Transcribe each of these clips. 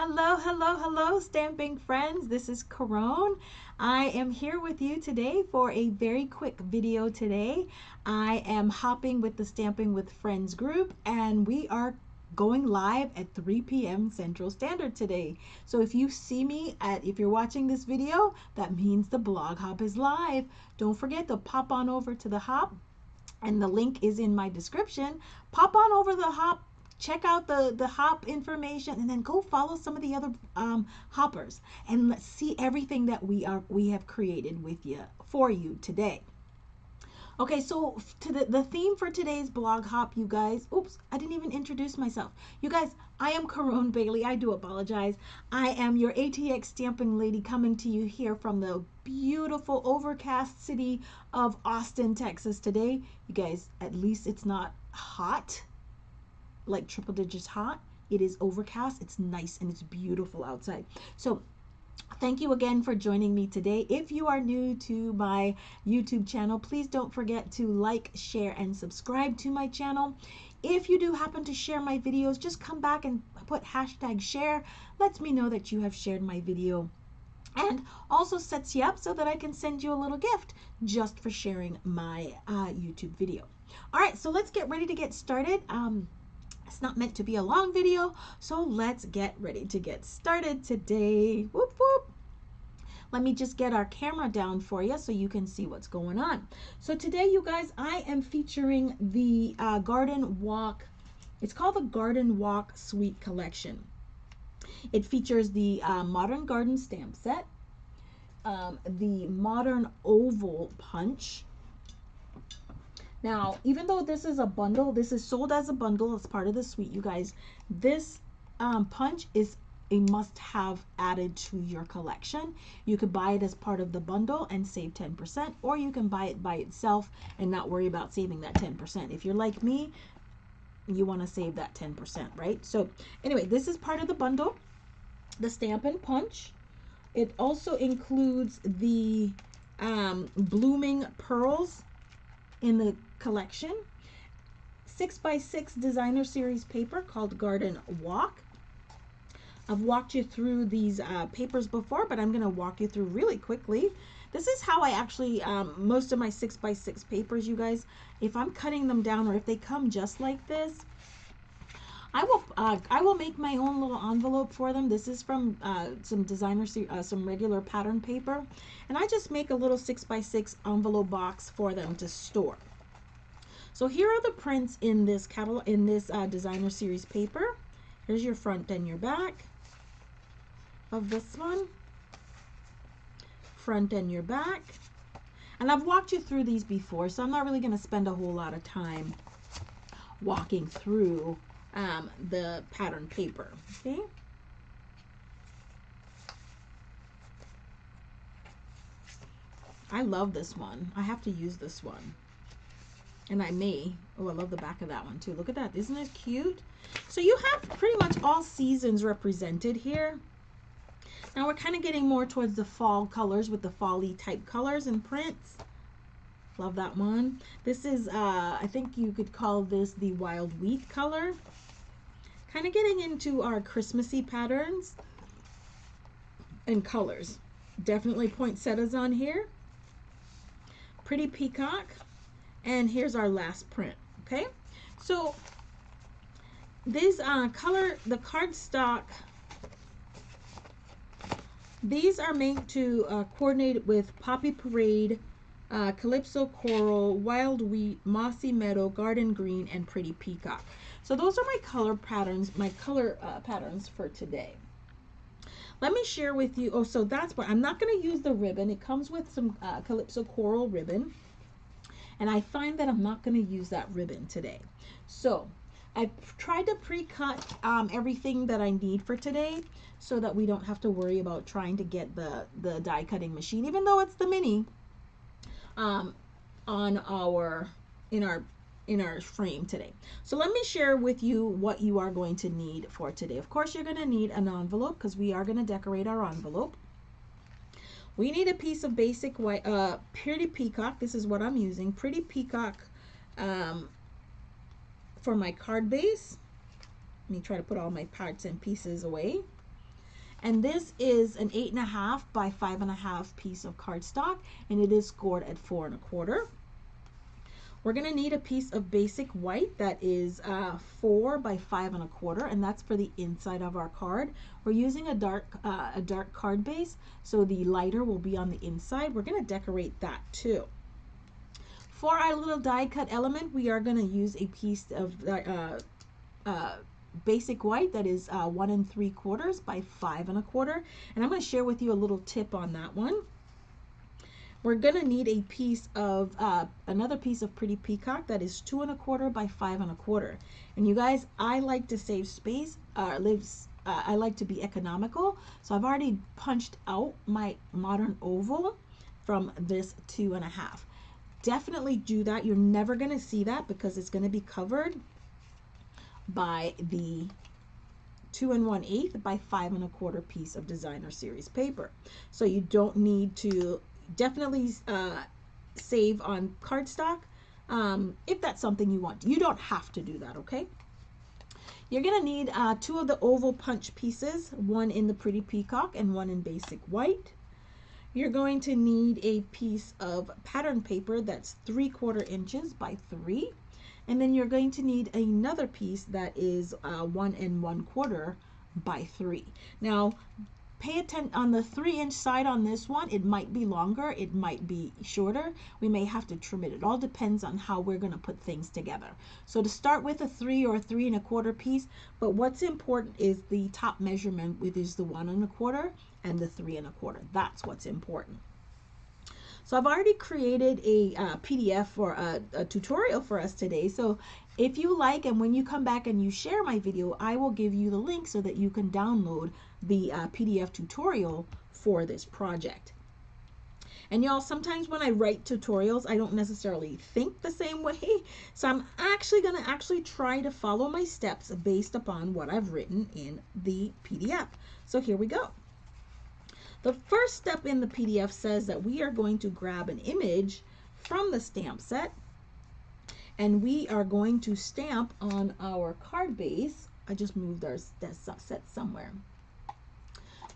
Hello, hello, hello, stamping friends. This is Caron. I am here with you today for a very quick video today. I am hopping with the Stamping with Friends group, and we are going live at 3 p.m. Central Standard today. So if you see me if you're watching this video, that means the blog hop is live. Don't forget to pop on over to the hop, and the link is in my description. Pop on over the hop, check out the hop information, and then go follow some of the other hoppers, and let's see everything that we have created with you for you today. Okay, so to the theme for today's blog hop, you guys, oops, I didn't even introduce myself. You guys, I am Caron Bailey. I do apologize. I am your ATX stamping lady, coming to you here from the beautiful overcast city of Austin, Texas today. You guys, at least it's not hot, like triple digits hot. It is overcast, it's nice, and it's beautiful outside. So thank you again for joining me today. If you are new to my YouTube channel, please don't forget to like, share, and subscribe to my channel. If you do happen to share my videos, just come back and put hashtag share. Lets me know that you have shared my video, and also sets you up so that I can send you a little gift just for sharing my YouTube video. All right, so let's get ready to get started. It's not meant to be a long video, so let's get ready to get started today. Whoop, whoop. Let me just get our camera down for you so you can see what's going on. So today, you guys, I am featuring the Garden Walk. It's called the Garden Walk Suite Collection. It features the Modern Garden Stamp Set, the Modern Oval Punch. Now, even though this is a bundle, this is sold as a bundle as part of the suite, you guys, this punch is a must-have added to your collection. You could buy it as part of the bundle and save 10%, or you can buy it by itself and not worry about saving that 10%. If you're like me, you want to save that 10%, right? So anyway, this is part of the bundle, the Stampin' Punch. It also includes the blooming pearls in the collection, 6x6 designer series paper called Garden Walk. I've walked you through these papers before, but I'm going to walk you through really quickly. This is how I actually, most of my 6x6 papers, you guys, if I'm cutting them down or if they come just like this, I will make my own little envelope for them. This is from some designer, some regular pattern paper, and I just make a little 6x6 envelope box for them to store. So here are the prints in this catalog, in this designer series paper. Here's your front and your back of this one. Front and your back. And I've walked you through these before, so I'm not really going to spend a whole lot of time walking through the pattern paper. Okay. I love this one. I have to use this one. And I may. Oh, I love the back of that one too. Look at that. Isn't it cute? So you have pretty much all seasons represented here. Now we're kind of getting more towards the fall colors with the fall-y type colors and prints. Love that one. This is, I think you could call this the wild wheat color. Kind of getting into our Christmassy patterns and colors. Definitely poinsettias on here. Pretty peacock. And here's our last print. Okay, so these the cardstock, these are made to coordinate with Poppy Parade, Calypso Coral, Wild Wheat, Mossy Meadow, Garden Green, and Pretty Peacock. So those are my color patterns, patterns for today. Let me share with you. Oh, so that's why I'm not going to use the ribbon. It comes with some Calypso Coral ribbon. And I find that I'm not going to use that ribbon today. So I tried to pre-cut everything that I need for today so that we don't have to worry about trying to get the die cutting machine, even though it's the mini, on in our frame today. So let me share with you what you are going to need for today. Of course, you're going to need an envelope because we are going to decorate our envelope. We need a piece of basic white, Pretty Peacock. This is what I'm using. Pretty Peacock for my card base. Let me try to put all my parts and pieces away. And this is an 8.5 by 5.5 piece of cardstock, and it is scored at 4 1/4. We're going to need a piece of basic white that is 4 by 5 1/4, and that's for the inside of our card. We're using a dark card base, so the lighter will be on the inside. We're going to decorate that too. For our little die cut element, we are going to use a piece of basic white that is 1 3/4 by 5 1/4, and I'm going to share with you a little tip on that one. We're going to need a piece of another piece of Pretty Peacock that is 2 1/4 by 5 1/4. And you guys, I like to save space. I like to be economical, so I've already punched out my modern oval from this 2 1/2. Definitely do that. You're never going to see that because it's going to be covered by the 2 1/8 by 5 1/4 piece of designer series paper. So you don't need to. Definitely save on cardstock if that's something you want. You don't have to do that, okay? You're going to need 2 of the oval punch pieces, one in the Pretty Peacock and one in basic white. You're going to need a piece of pattern paper that's 3/4 inches by 3. And then you're going to need another piece that is 1 1/4 by 3. Now, pay attention on the 3-inch side on this one. It might be longer, it might be shorter. We may have to trim it. It all depends on how we're going to put things together. So to start with a 3 or 3 1/4 piece, but what's important is the top measurement, which is the 1 1/4 and the 3 1/4. That's what's important. So I've already created a PDF or a tutorial for us today. So if you like, and when you come back and you share my video, I will give you the link so that you can download the PDF tutorial for this project. And y'all, sometimes when I write tutorials, I don't necessarily think the same way. So I'm actually going to try to follow my steps based upon what I've written in the PDF. So here we go. The first step in the PDF says that we are going to grab an image from the stamp set, and we are going to stamp on our card base. I just moved our set somewhere.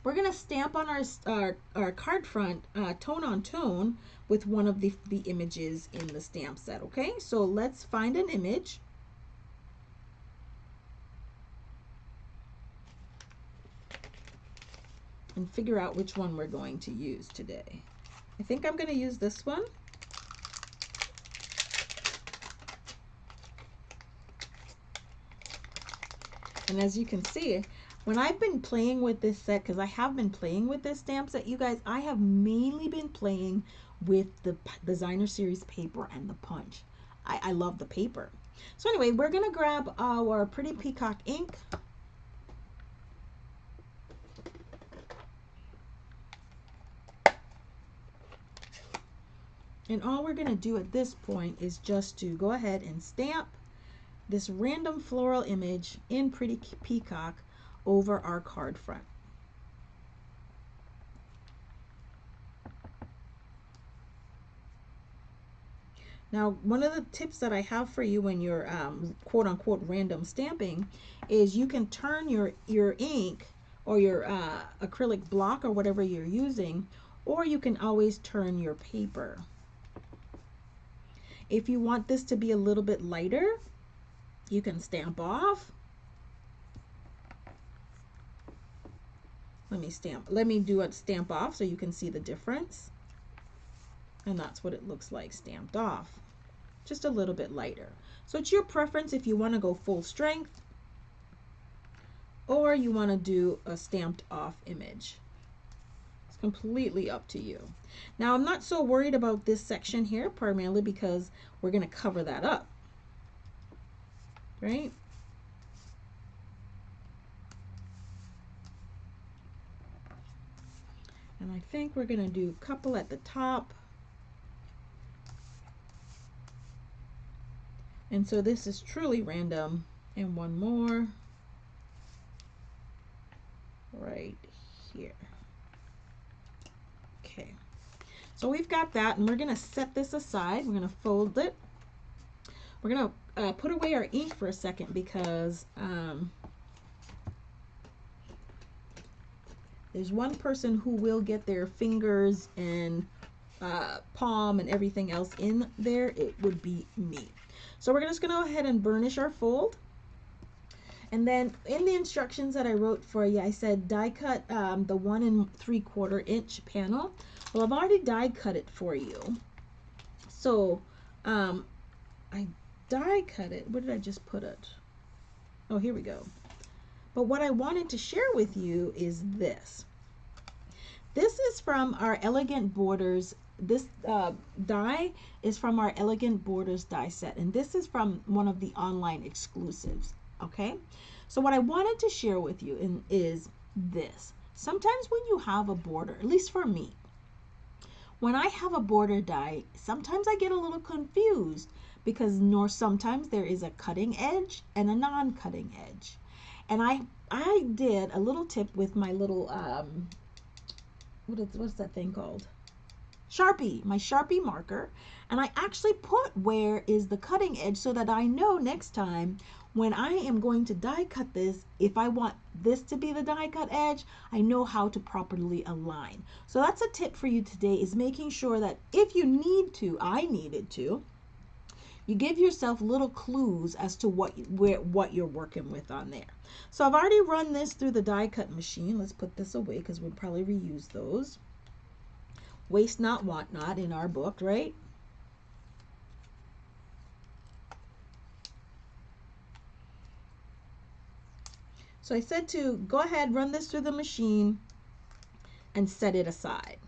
We're going to stamp on our card front tone on tone with one of the images in the stamp set, okay? So let's find an image. And figure out which one we're going to use today. I think I'm going to use this one. And as you can see, when I've been playing with this set, because I have been playing with this stamp set, you guys, I have mainly been playing with the designer series paper and the punch. I love the paper. So anyway, we're going to grab our Pretty Peacock ink. And all we're going to do at this point is just to go ahead and stamp this random floral image in Pretty Peacock over our card front. Now, one of the tips that I have for you when you're quote-unquote random stamping is you can turn your ink or your acrylic block or whatever you're using, or you can always turn your paper. If you want this to be a little bit lighter, you can stamp off. Let me do a stamp off so you can see the difference. And that's what it looks like stamped off. Just a little bit lighter. So it's your preference if you want to go full strength or you want to do a stamped off image. It's completely up to you. Now, I'm not so worried about this section here, primarily because we're going to cover that up, right? And I think we're going to do a couple at the top. And so this is truly random. And one more right here. Okay. So we've got that, and we're going to set this aside. We're going to fold it. We're going to put away our ink for a second because there's one person who will get their fingers and palm and everything else in there, it would be me. So we're just going to go ahead and burnish our fold. And then in the instructions that I wrote for you, I said die cut the 1 3/4 inch panel. Well, I've already die cut it for you. So I die cut it. Where did I just put it? Oh, here we go. But what I wanted to share with you is this. This is from our Elegant Borders. This die is from our Elegant Borders die set. And this is from one of the online exclusives. Okay? So what I wanted to share with you is this. Sometimes when you have a border, at least for me, when I have a border die, sometimes I get a little confused because sometimes there is a cutting edge and a non-cutting edge. And I did a little tip with my little what's that thing called? Sharpie, my Sharpie marker, and I actually put where is the cutting edge so that I know next time when I am going to die cut this, if I want this to be the die cut edge, I know how to properly align. So that's a tip for you today, is making sure that if you need to, I needed to, you give yourself little clues as to what you're working with on there. So I've already run this through the die cut machine. Let's put this away because we'll probably reuse those. Waste not, want not in our book, right? So I said to go ahead, run this through the machine and set it aside.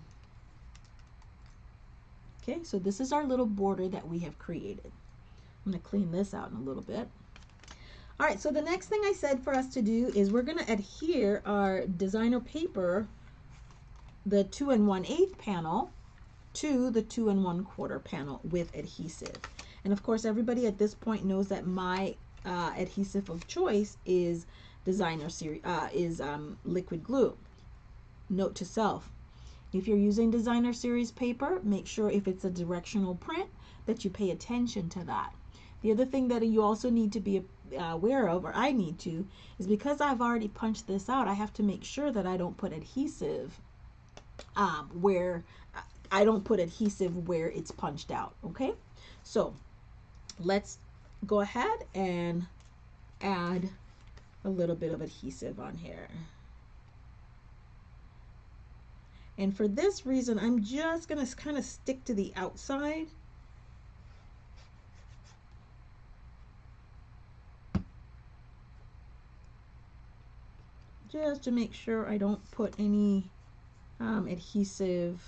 Okay, so this is our little border that we have created. I'm going to clean this out in a little bit. All right, so the next thing I said for us to do is we're going to adhere our designer paper, the 2 1/8 panel, to the 2 1/4 panel with adhesive. And of course, everybody at this point knows that my adhesive of choice is designer series, liquid glue. Note to self, if you're using designer series paper, make sure if it's a directional print that you pay attention to that. The other thing that you also need to be aware of, or I need to, is because I've already punched this out, I have to make sure that I don't put adhesive where it's punched out. Okay, so let's go ahead and add a little bit of adhesive on here. And for this reason, I'm just going to kind of stick to the outside. Just to make sure I don't put any adhesive.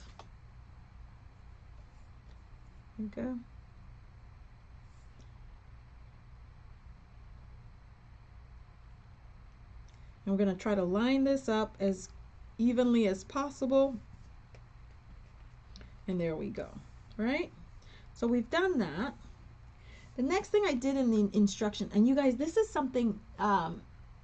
There we go. And we're going to try to line this up as evenly as possible. And there we go. Right? So we've done that. The next thing I did in the instruction, and you guys, this is something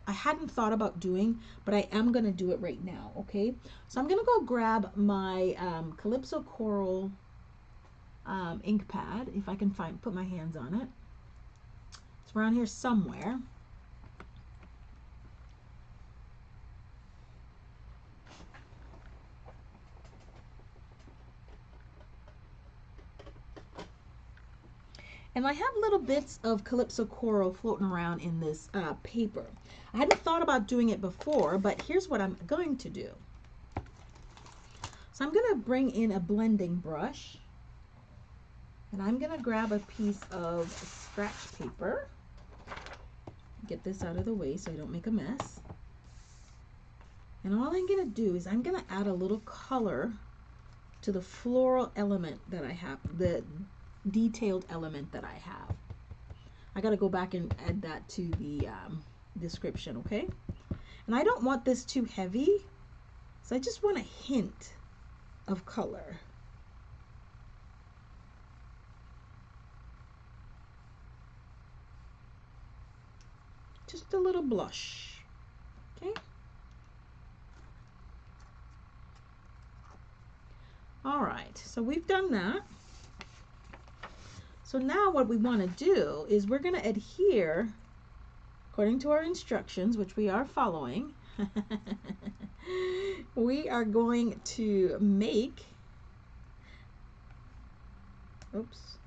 I hadn't thought about doing, but I am going to do it right now, okay? So I'm going to go grab my Calypso Coral ink pad, if I can put my hands on it. It's around here somewhere. And I have little bits of Calypso Coral floating around in this paper. I hadn't thought about doing it before, but here's what I'm going to do. So I'm going to bring in a blending brush, and I'm going to grab a piece of scratch paper. Get this out of the way so I don't make a mess. And all I'm going to do is I'm going to add a little color to the floral element that I have, the detailed element that I have. I got to go back and add that to the description, okay? And I don't want this too heavy, so I just want a hint of color. Just a little blush, okay? All right, so we've done that. So now what we want to do is we're going to adhere, according to our instructions, which we are following, We are going to make, oops,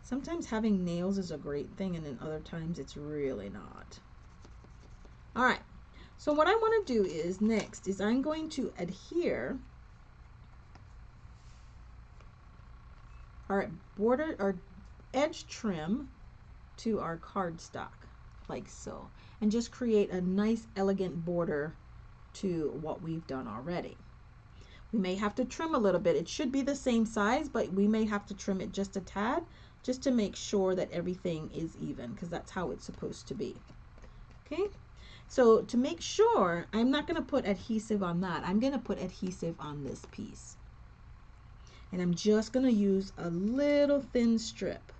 sometimes having nails is a great thing, and then other times it's really not. All right, so what I want to do is next is I'm going to adhere our border or edge trim to our cardstock like so, and just create a nice elegant border to what we've done already. We may have to trim a little bit. It should be the same size, but we may have to trim it just a tad just to make sure that everything is even, because that's how it's supposed to be. Okay, so to make sure, I'm not going to put adhesive on that. I'm going to put adhesive on this piece. And I'm just going to use a little thin strip.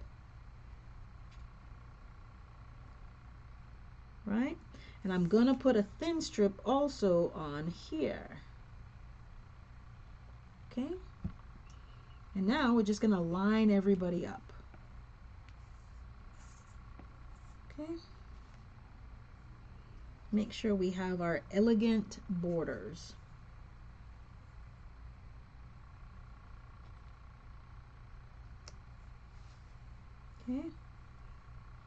Right? And I'm going to put a thin strip also on here. Okay? And now we're just going to line everybody up. Okay? Make sure we have our elegant borders. Okay?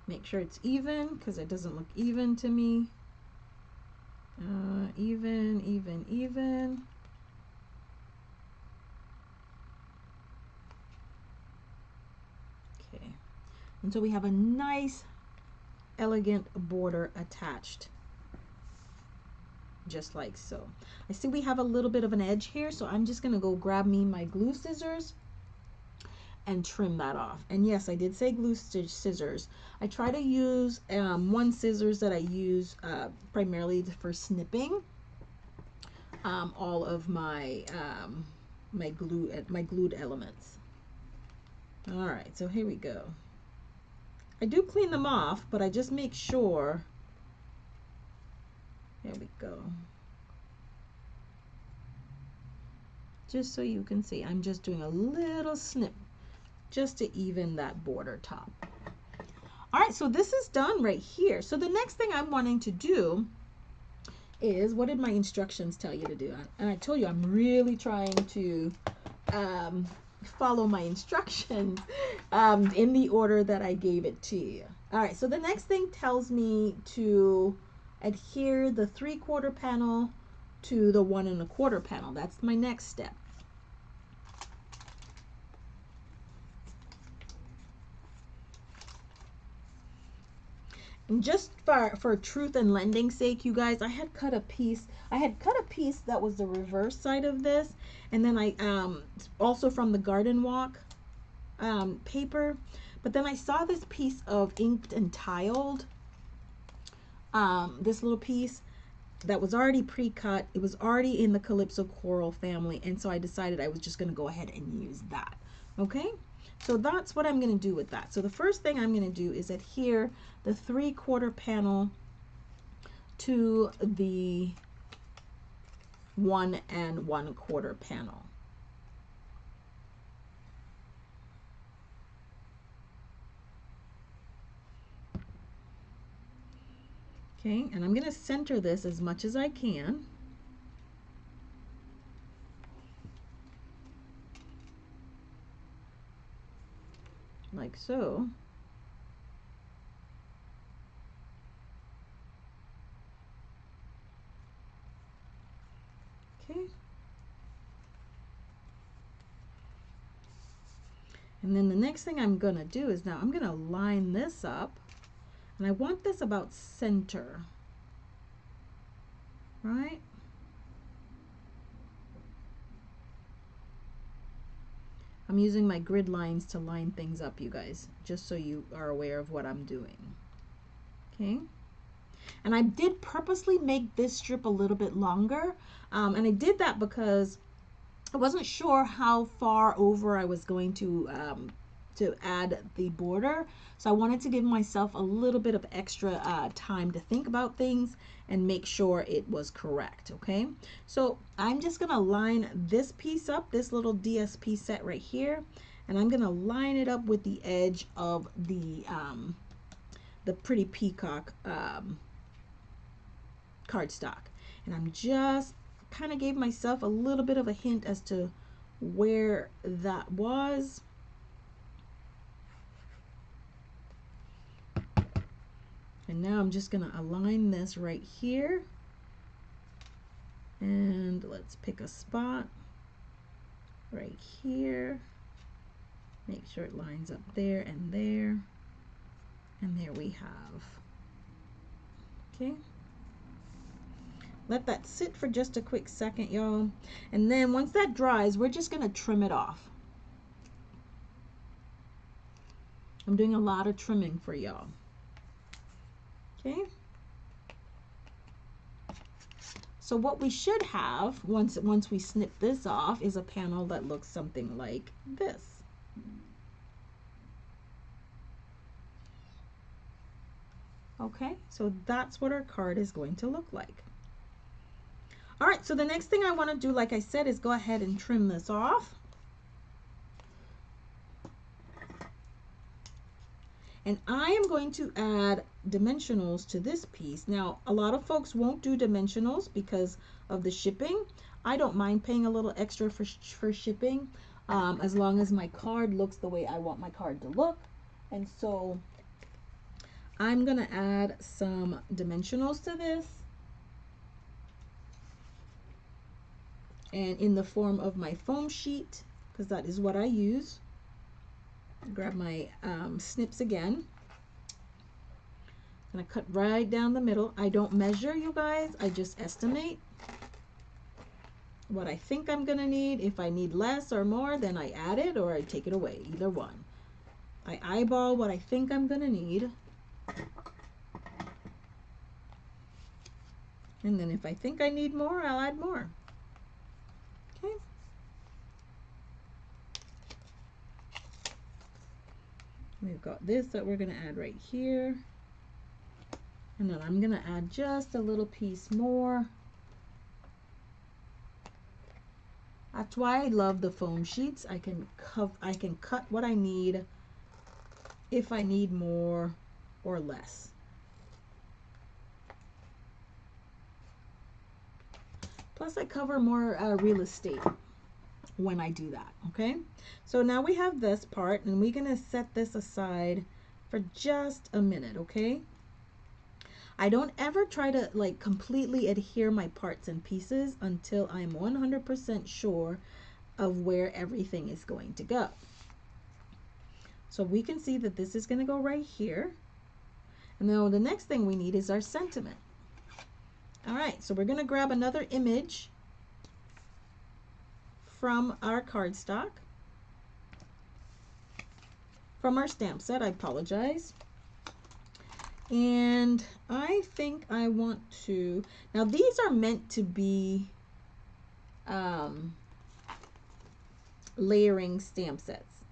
Make sure it's even, because it doesn't look even to me. Even. Okay. Until we have a nice, elegant border attached. Just like so. I see we have a little bit of an edge here, so I'm just going to go grab me my glue scissors and trim that off. And yes, I did say glue scissors. I try to use one scissors that I use primarily for snipping all of my my glued elements. All right, so here we go. I do clean them off, but I just make sure. There we go. Just so you can see, I'm just doing a little snip just to even that border top. All right, so this is done right here. So the next thing I'm wanting to do is, what did my instructions tell you to do? And I told you I'm really trying to follow my instructions in the order that I gave it to you. All right, so the next thing tells me to adhere the 3/4 panel to the 1 1/4 panel. That's my next step. And just for truth and lending sake, you guys, I had cut a piece that was the reverse side of this, and then I also from the garden walk paper, but then I saw this piece of inked and tiled, this little piece that was already pre-cut. It was already in the Calypso Coral family, and so I decided I was just going to go ahead and use that. Okay, so that's what I'm going to do with that. So the first thing I'm going to do is adhere the 3/4 panel to the 1 1/4 panel. Okay, and I'm going to center this as much as I can. Like so. Okay. And then the next thing I'm going to do is, now I'm going to line this up, and I want this about center, right? I'm using my grid lines to line things up, you guys, just so you are aware of what I'm doing. Okay, and I did purposely make this strip a little bit longer, and I did that because I wasn't sure how far over I was going to add the border, so I wanted to give myself a little bit of extra time to think about things and make sure it was correct. Okay, so I'm just gonna line this piece up, this little DSP set right here, and I'm gonna line it up with the edge of the pretty peacock cardstock. And I'm just kind of gave myself a little bit of a hint as to where that was. And now I'm just going to align this right here. And let's pick a spot right here. Make sure it lines up there and there. And there we have. Okay. Let that sit for just a quick second, y'all. And then once that dries, we're just going to trim it off. I'm doing a lot of trimming for y'all. Okay. So what we should have once we snip this off is a panel that looks something like this. Okay, so that's what our card is going to look like. All right, so the next thing I want to do, like I said, is go ahead and trim this off. And I am going to add dimensionals to this piece. Now, a lot of folks won't do dimensionals because of the shipping. I don't mind paying a little extra for shipping as long as my card looks the way I want my card to look. And so I'm going to add some dimensionals to this. And in the form of my foam sheet, because that is what I use. Grab my snips again. I'm gonna cut right down the middle. I don't measure, you guys. I just estimate what I think I'm gonna need. If I need less or more, then I add it or I take it away. Either one. I eyeball what I think I'm gonna need. And then if I think I need more, I'll add more. Okay. We've got this that we're going to add right here. And then I'm going to add just a little piece more. That's why I love the foam sheets. I can cut what I need if I need more or less. Plus I cover more real estate when I do that. Okay, so now we have this part and we're gonna set this aside for just a minute. Okay, I don't ever try to like completely adhere my parts and pieces until I'm 100% sure of where everything is going to go. So we can see that this is going to go right here, and then the next thing we need is our sentiment. All right, so we're going to grab another image from our cardstock, from our stamp set, I apologize. And I think I want to, now these are meant to be layering stamp sets,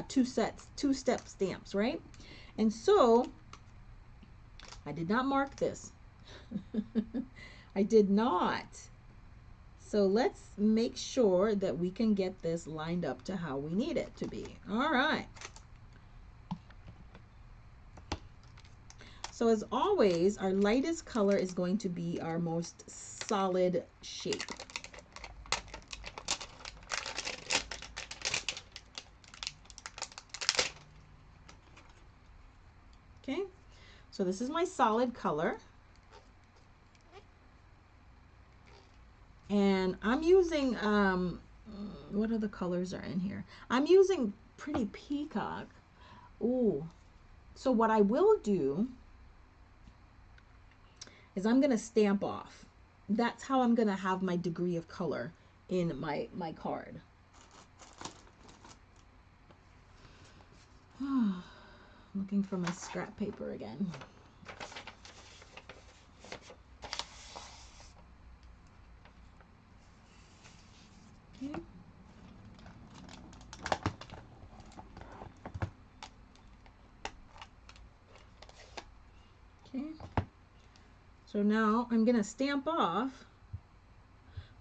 two-step stamps, right? And so I did not mark this. I did not. So let's make sure that we can get this lined up to how we need it to be. All right. So as always, our lightest color is going to be our most solid shape. Okay, so this is my solid color. And I'm using, what other colors are in here? I'm using Pretty Peacock. Ooh, so what I will do is I'm going to stamp off. That's how I'm going to have my degree of color in my card. Looking for my scrap paper again. Okay. Okay. So now I'm going to stamp off,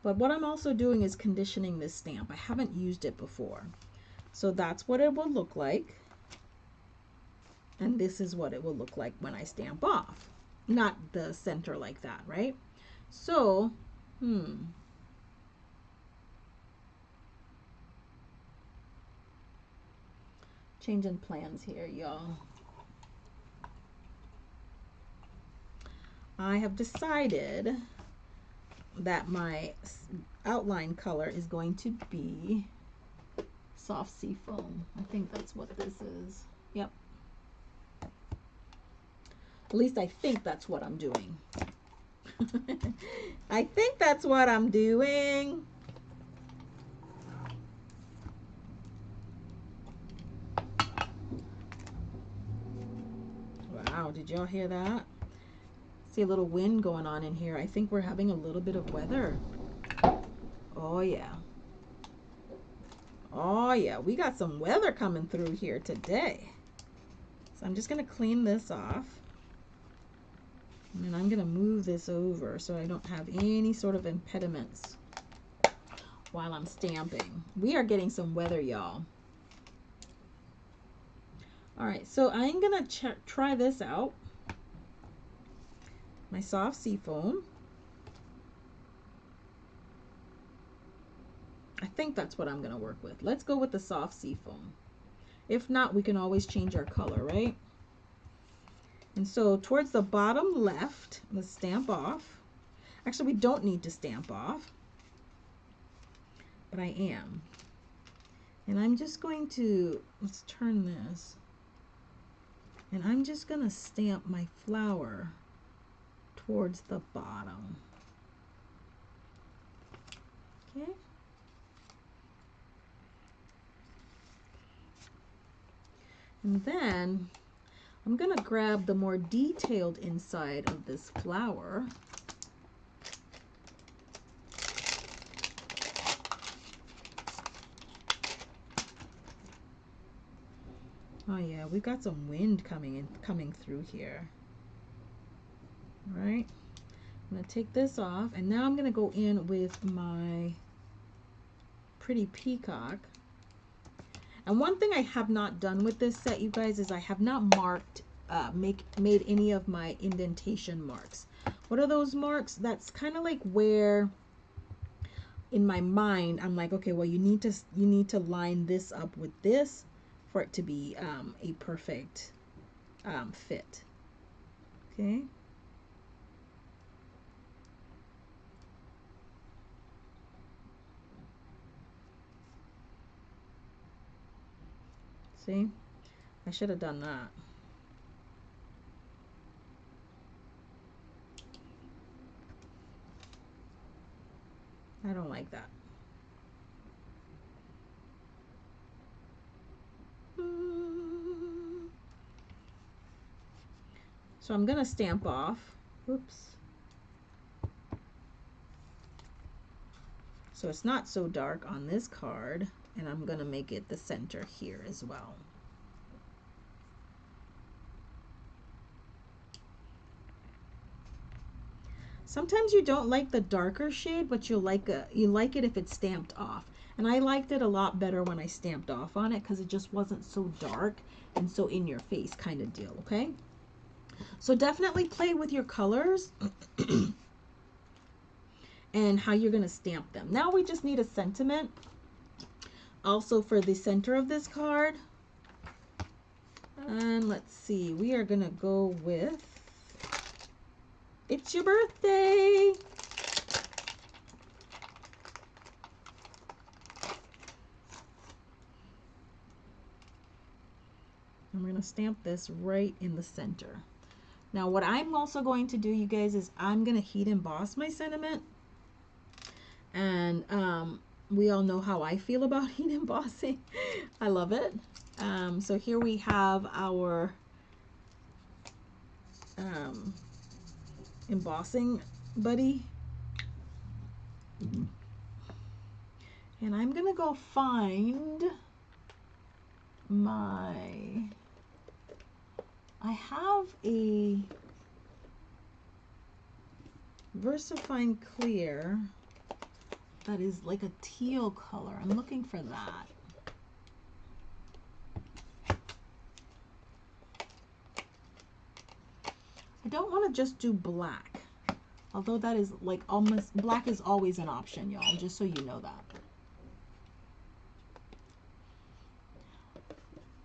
but what I'm also doing is conditioning this stamp. I haven't used it before. So that's what it will look like. And this is what it will look like when I stamp off. Not the center like that, right? So, changing plans here, y'all. I have decided that my outline color is going to be soft sea foam. I think that's what this is. Yep. At least I think that's what I'm doing. I think that's what I'm doing. Wow, did y'all hear that? See a little wind going on in here. I think we're having a little bit of weather. Oh yeah. Oh yeah, we got some weather coming through here today. So I'm just gonna clean this off. And then I'm gonna move this over so I don't have any sort of impediments while I'm stamping. We are getting some weather, y'all. All right, so I'm gonna try this out. My soft sea foam. I think that's what I'm gonna work with. Let's go with the soft sea foam. If not, we can always change our color, right? And so towards the bottom left, let's stamp off. Actually, we don't need to stamp off, but I am. And I'm just going to, let's turn this. And I'm just gonna stamp my flower towards the bottom. Okay. And then I'm gonna grab the more detailed inside of this flower. Oh yeah, we've got some wind coming through here. All right, I'm gonna take this off, and now I'm gonna go in with my pretty peacock. And one thing I have not done with this set, you guys, is I have not marked, made any of my indentation marks. What are those marks? That's kind of like where, in my mind, I'm like, okay, well, you need to line this up with this for it to be a perfect fit. Okay. See, I should have done that. I don't like that. So I'm gonna stamp off. Oops. So it's not so dark on this card, and I'm gonna make it the center here as well. Sometimes you don't like the darker shade, but you like it if it's stamped off. And I liked it a lot better when I stamped off on it because it just wasn't so dark and so in your face kind of deal, okay? So definitely play with your colors and how you're gonna stamp them. Now we just need a sentiment also for the center of this card. And let's see, we are gonna go with "It's your birthday." I'm going to stamp this right in the center. Now what I'm also going to do, you guys, is I'm going to heat emboss my sentiment. And we all know how I feel about heat embossing. I love it. So here we have our embossing buddy. And I'm going to go find I have a VersaFine Clear that is like a teal color. I'm looking for that. I don't want to just do black. Although that is like almost, black is always an option, y'all, just so you know that.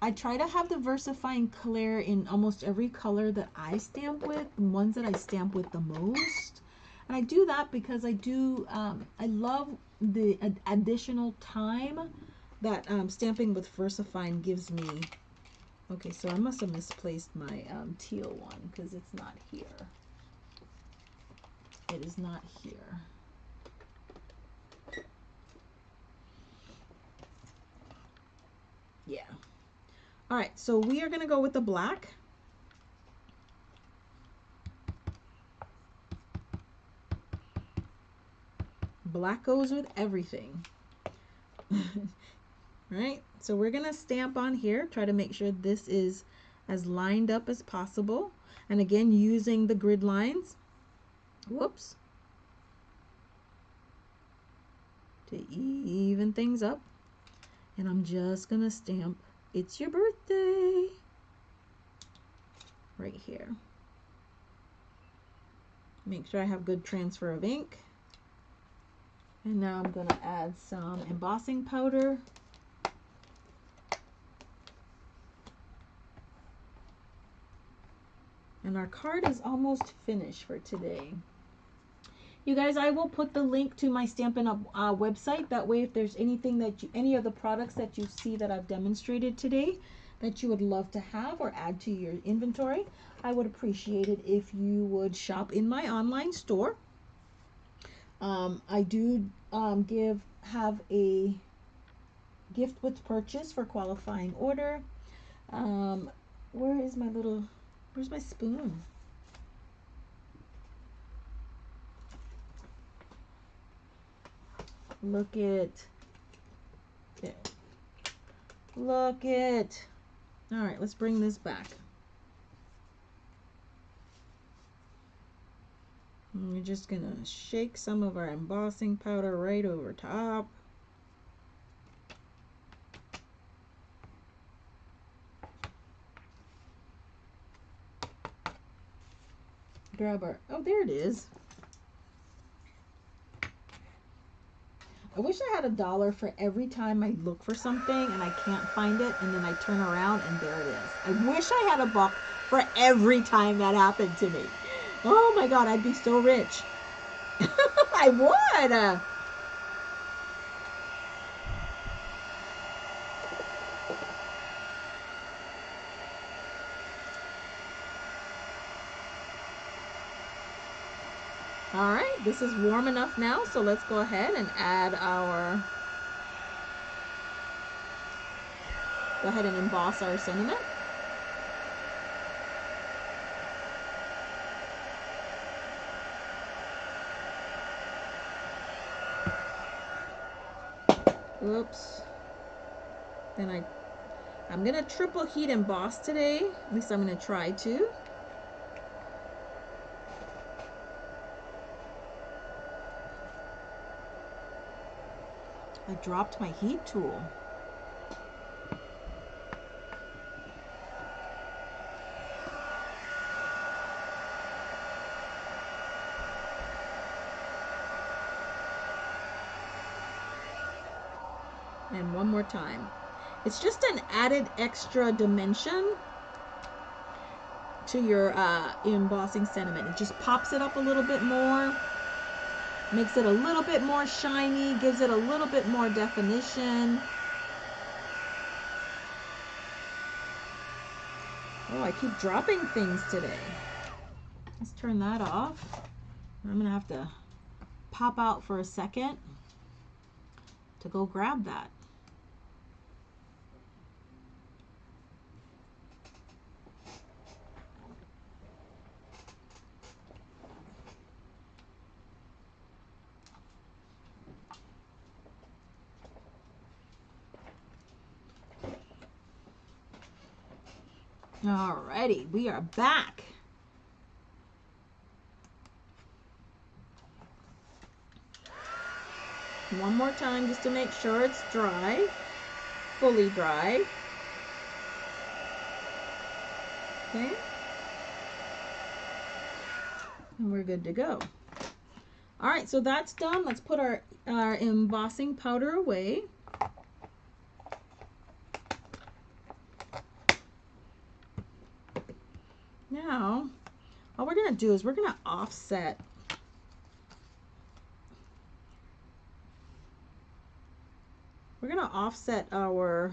I try to have the VersaFine clear in almost every color that I stamp with, the ones that I stamp with the most. And I do that because I do, I love the additional time that stamping with VersaFine gives me. Okay, so I must have misplaced my teal one because it's not here. It is not here. Yeah. All right, so we are going to go with the black. Black goes with everything. Right? So we're going to stamp on here, try to make sure this is as lined up as possible. And again, using the grid lines. Whoops. To even things up. And I'm just going to stamp "It's Your Birthday" right here. Make sure I have good transfer of ink. And now I'm going to add some embossing powder. And our card is almost finished for today. You guys, I will put the link to my Stampin' Up website. That way, if there's anything that you, any of the products that you see that I've demonstrated today that you would love to have or add to your inventory, I would appreciate it if you would shop in my online store. I do have a gift with purchase for qualifying order. Where's my spoon? Look it. Look it. All right, let's bring this back. And we're just gonna shake some of our embossing powder right over top. Grab our, oh, there it is. I wish I had $1 for every time I look for something and I can't find it, and then I turn around and there it is. I wish I had $1 for every time that happened to me. Oh my God, I'd be so rich. I would. All right, this is warm enough now, so let's go ahead and add our, go ahead and emboss our sentiment. Oops. Then I'm gonna triple heat emboss today. At least I'm gonna try to. I dropped my heat tool. And one more time. It's just an added extra dimension to your embossing sentiment. It just pops it up a little bit more. Makes it a little bit more shiny, gives it a little bit more definition. Oh, I keep dropping things today. Let's turn that off. I'm gonna have to pop out for a second to go grab that. Alrighty, we are back. One more time just to make sure it's dry, fully dry. Okay. And we're good to go. All right, so that's done. Let's put our embossing powder away. Now, all we're gonna do is we're gonna offset our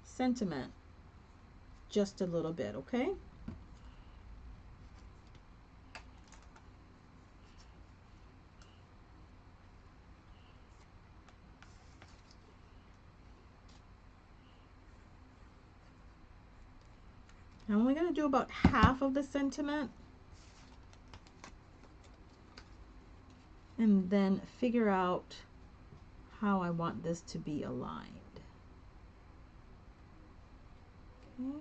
sentiment just a little bit, okay? I'm only going to do about half of the sentiment and then figure out how I want this to be aligned. Okay.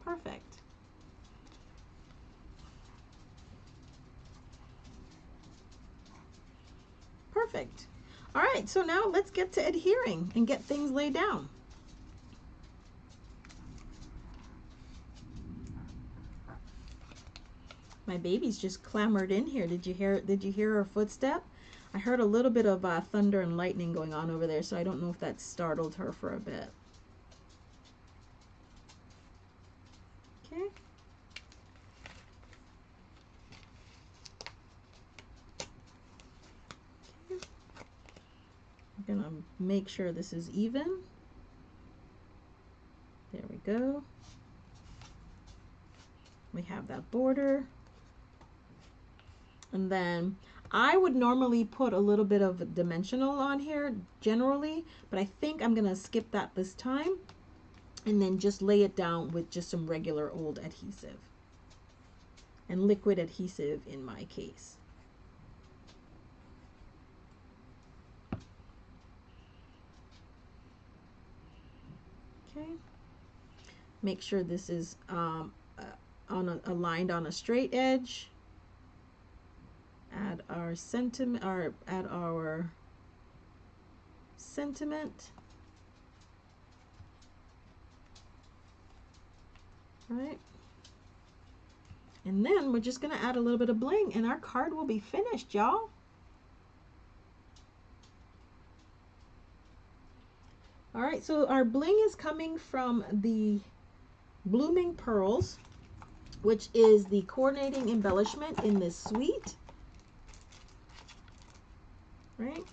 Perfect. Perfect. All right, so now let's get to adhering and get things laid down. My baby's just clambered in here. Did you hear her footstep? I heard a little bit of thunder and lightning going on over there, so I don't know if that startled her for a bit. Okay. I'm gonna make sure this is even. There we go. We have that border. And then I would normally put a little bit of dimensional on here generally, but I think I'm gonna skip that this time and then just lay it down with just some regular old adhesive and liquid adhesive in my case. Okay, make sure this is aligned on a straight edge. Add our sentiment, right? And then we're just gonna add a little bit of bling and our card will be finished, y'all. All right, so our bling is coming from the Blooming Pearls, which is the coordinating embellishment in this suite, right?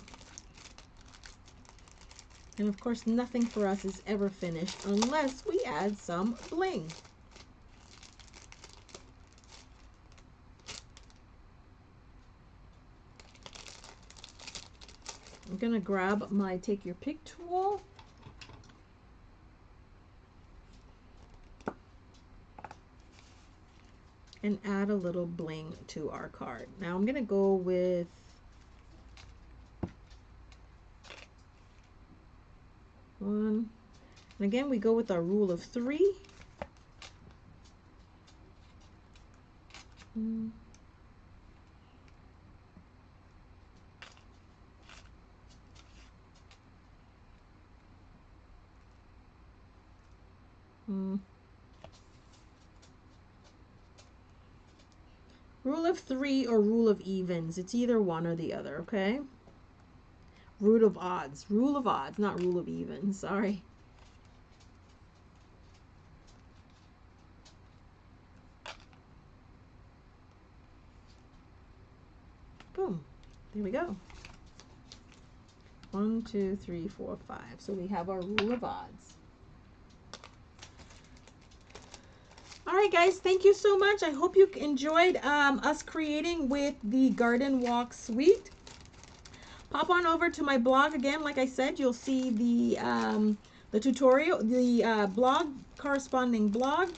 And of course, nothing for us is ever finished unless we add some bling. I'm gonna grab my Take Your Pick tool. And add a little bling to our card. Now I'm gonna go with one. And again, we go with our rule of 3. Rule of 3 or rule of evens. It's either one or the other, okay? Rule of odds, not rule of evens, sorry. Boom, there we go. 1, 2, 3, 4, 5. So we have our rule of odds. All right, guys, thank you so much. I hope you enjoyed us creating with the Garden Walk Suite. Pop on over to my blog again. Like I said, you'll see the tutorial, the blog, corresponding blog.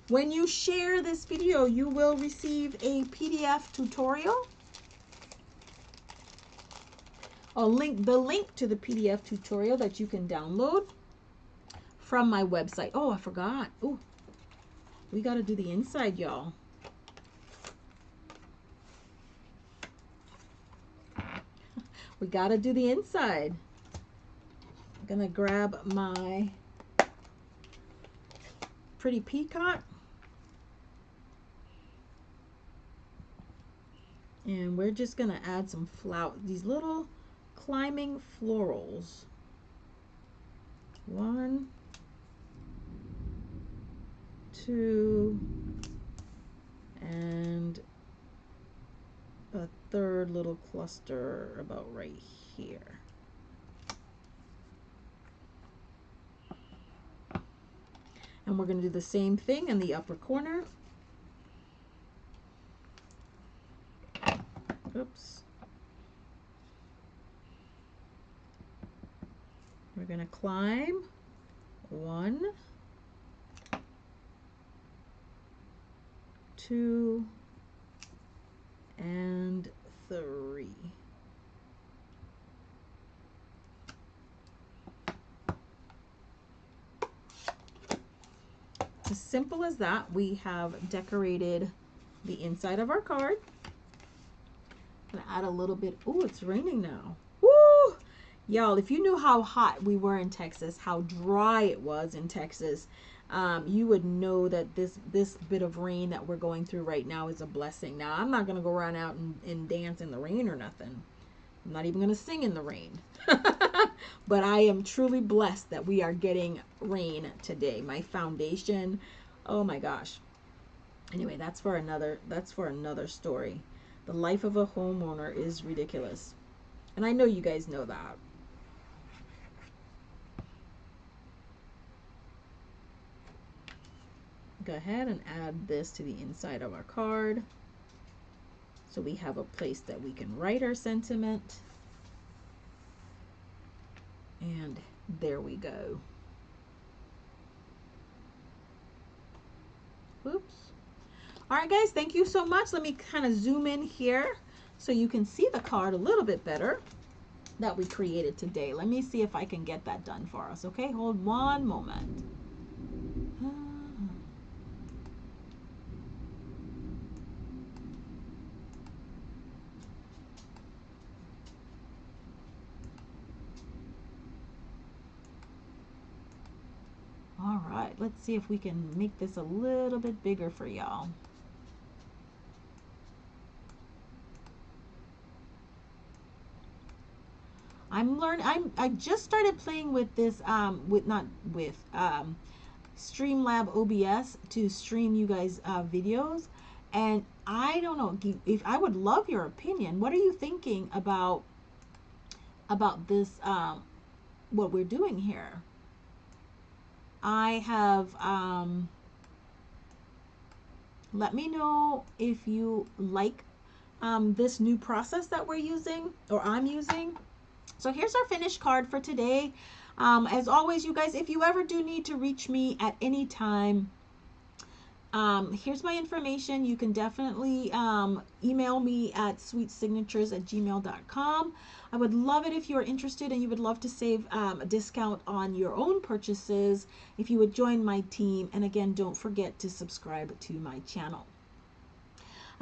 When you share this video, you will receive a PDF tutorial. The link to the PDF tutorial that you can download from my website. Oh, I forgot. Oh, we got to do the inside, y'all. We got to do the inside. I'm going to grab my pretty peacock. And we're just going to add some flowers, these little climbing florals. 1, 2, and a third little cluster about right here. And we're going to do the same thing in the upper corner. Oops. We're going to climb 1, 2, and 3. As simple as that, we have decorated the inside of our card. I'm gonna add a little bit. Oh, it's raining now. Woo! Y'all, if you knew how hot we were in Texas, how dry it was in Texas, you would know that this bit of rain that we're going through right now is a blessing. Now, I'm not gonna go run out and dance in the rain or nothing. I'm not even gonna sing in the rain. But I am truly blessed that we are getting rain today. My foundation, oh my gosh. Anyway, that's for another story. The life of a homeowner is ridiculous. And I know you guys know that. Go ahead and add this to the inside of our card, so we have a place that we can write our sentiment. And there we go. Oops. All right, guys, thank you so much. Let me kind of zoom in here so you can see the card a little bit better that we created today. Let me see if I can get that done for us. Okay, hold one moment. All right, let's see if we can make this a little bit bigger for y'all. I just started playing with this Streamlab OBS to stream you guys videos, and I don't know if I would love your opinion. What are you thinking about this what we're doing here? I have let me know if you like this new process that we're using, or I'm using. So here's our finished card for today. As always, you guys, if you ever do need to reach me at any time, here's my information. You can definitely email me at sweetsignatures@gmail.com. I would love it if you are interested and you would love to save a discount on your own purchases if you would join my team. And again, don't forget to subscribe to my channel.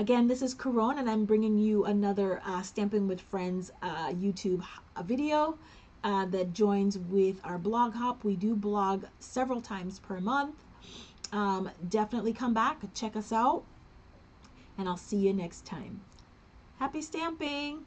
Again, this is Caron, and I'm bringing you another Stampin' with Friends YouTube video that joins with our blog hop. We do blog several times per month. Definitely come back, check us out, and I'll see you next time. Happy stamping!